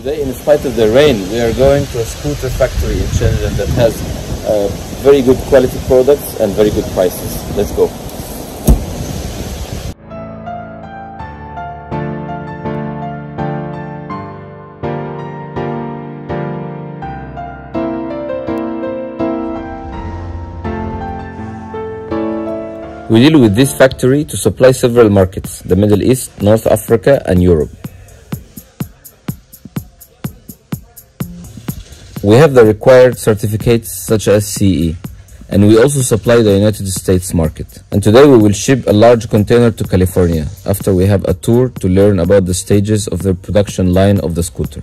Today, in spite of the rain, we are going to a scooter factory in Shenzhen that has very good quality products and very good prices. Let's go. We deal with this factory to supply several markets: the Middle East, North Africa and Europe. We have the required certificates such as CE, and we also supply the United States market. And today we will ship a large container to California after we have a tour to learn about the stages of the production line of the scooter.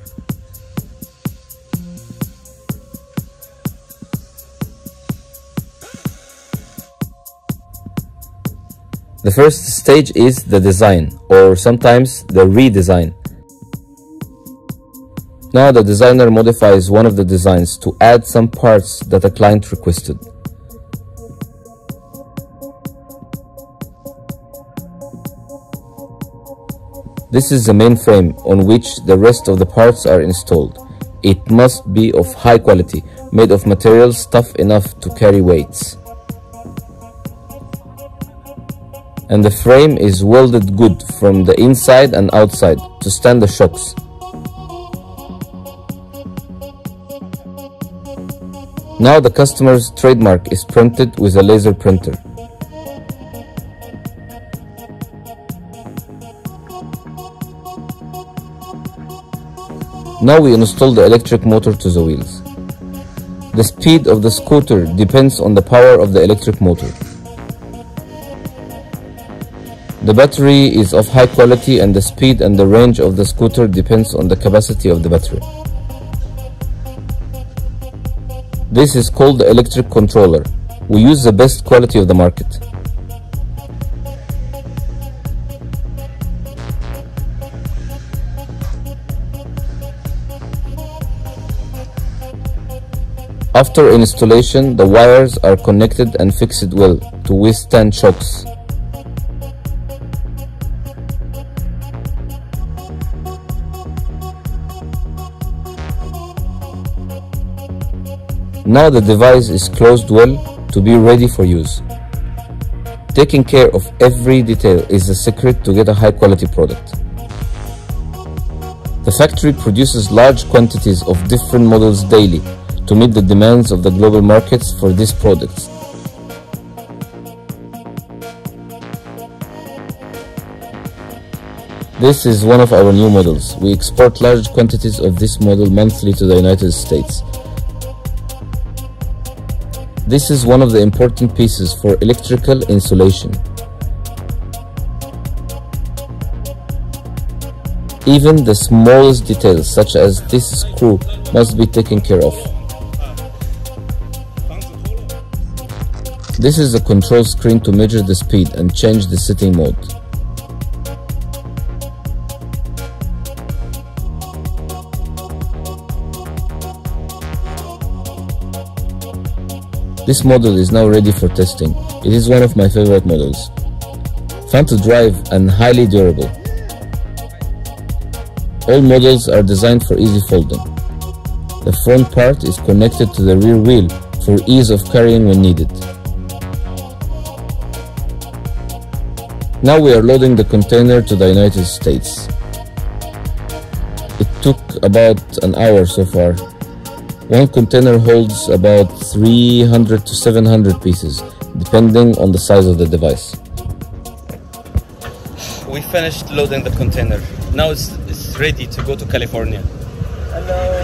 The first stage is the design, or sometimes the redesign. Now the designer modifies one of the designs to add some parts that a client requested. This is the main frame on which the rest of the parts are installed. It must be of high quality, made of materials tough enough to carry weights. And the frame is welded good from the inside and outside to stand the shocks. Now the customer's trademark is printed with a laser printer. Now we install the electric motor to the wheels. The speed of the scooter depends on the power of the electric motor. The battery is of high quality and the speed and the range of the scooter depends on the capacity of the battery. This is called the electric controller. We use the best quality of the market. After installation, the wires are connected and fixed well to withstand shocks. Now the device is closed well to be ready for use. Taking care of every detail is the secret to get a high quality product. The factory produces large quantities of different models daily to meet the demands of the global markets for these products. This is one of our new models. We export large quantities of this model monthly to the United States. This is one of the important pieces for electrical insulation. Even the smallest details, such as this screw, must be taken care of. This is the control screen to measure the speed and change the setting mode. This model is now ready for testing. It is one of my favorite models. Fun to drive and highly durable. All models are designed for easy folding. The front part is connected to the rear wheel for ease of carrying when needed. Now we are loading the container to the United States. It took about an hour so far. One container holds about 300 to 700 pieces, depending on the size of the device. We finished loading the container. Now it's ready to go to California. Hello.